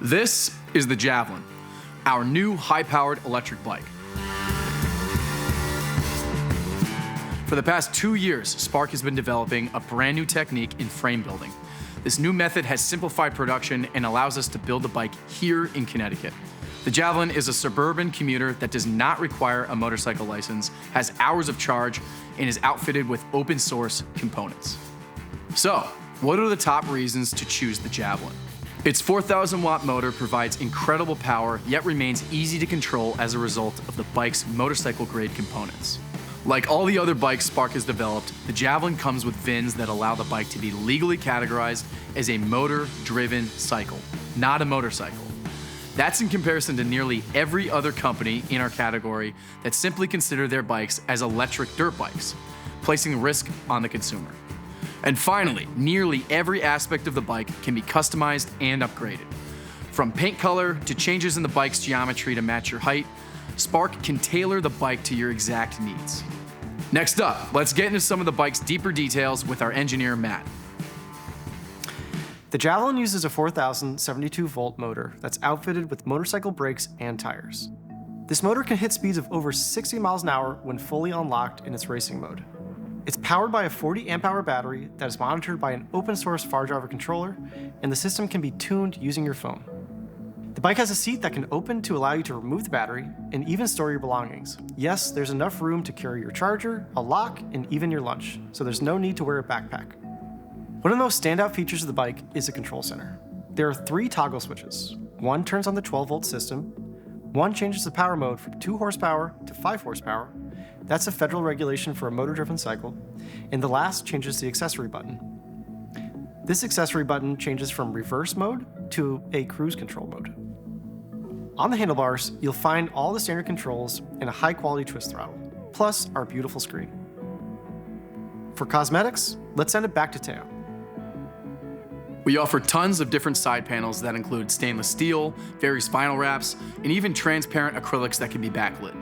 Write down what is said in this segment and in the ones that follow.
This is the Javelin, our new high-powered electric bike. For the past 2 years, Spark has been developing a brand new technique in frame building. This new method has simplified production and allows us to build the bike here in Connecticut. The Javelin is a suburban commuter that does not require a motorcycle license, has hours of charge, and is outfitted with open source components. So, what are the top reasons to choose the Javelin? Its 4,000 watt motor provides incredible power, yet remains easy to control as a result of the bike's motorcycle grade components. Like all the other bikes Spark has developed, the Javelin comes with VINs that allow the bike to be legally categorized as a motor-driven cycle, not a motorcycle. That's in comparison to nearly every other company in our category that simply consider their bikes as electric dirt bikes, placing risk on the consumer. And finally, nearly every aspect of the bike can be customized and upgraded. From paint color to changes in the bike's geometry to match your height, Spark can tailor the bike to your exact needs. Next up, let's get into some of the bike's deeper details with our engineer, Matt. The Javelin uses a 4,072 volt motor that's outfitted with motorcycle brakes and tires. This motor can hit speeds of over 60 miles an hour when fully unlocked in its racing mode. It's powered by a 40 amp hour battery that is monitored by an open source Fardriver controller, and the system can be tuned using your phone. The bike has a seat that can open to allow you to remove the battery and even store your belongings. Yes, there's enough room to carry your charger, a lock, and even your lunch, so there's no need to wear a backpack. One of the most standout features of the bike is the control center. There are 3 toggle switches. One turns on the 12 volt system, one changes the power mode from 2 horsepower to 5 horsepower. That's a federal regulation for a motor-driven cycle. And the last changes the accessory button. This accessory button changes from reverse mode to a cruise control mode. On the handlebars, you'll find all the standard controls and a high-quality twist throttle, plus our beautiful screen. For cosmetics, let's send it back to Teo. We offer tons of different side panels that include stainless steel, various vinyl wraps, and even transparent acrylics that can be backlit.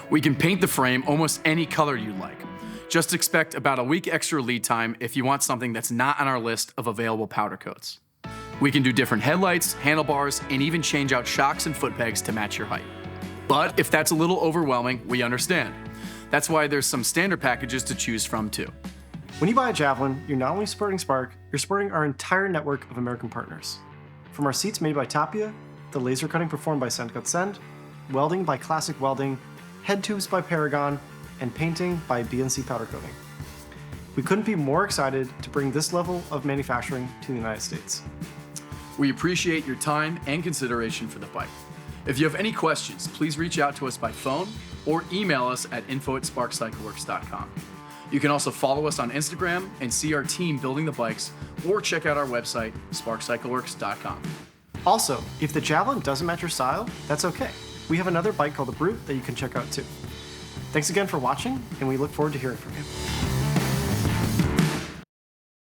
We can paint the frame almost any color you'd like. Just expect about a week extra lead time if you want something that's not on our list of available powder coats. We can do different headlights, handlebars, and even change out shocks and foot pegs to match your height. But if that's a little overwhelming, we understand. That's why there's some standard packages to choose from too. When you buy a Javelin, you're not only supporting Spark, you're supporting our entire network of American partners. From our seats made by Tapia, the laser cutting performed by Send, welding by Classic Welding, head tubes by Paragon, and painting by BNC Powder Coating. We couldn't be more excited to bring this level of manufacturing to the United States. We appreciate your time and consideration for the bike. If you have any questions, please reach out to us by phone or email us at info@sparkcycleworks.com. You can also follow us on Instagram and see our team building the bikes, or check out our website, sparkcycleworks.com. Also, if the Javelin doesn't match your style, that's okay. We have another bike called the Brute that you can check out too. Thanks again for watching, and we look forward to hearing from you.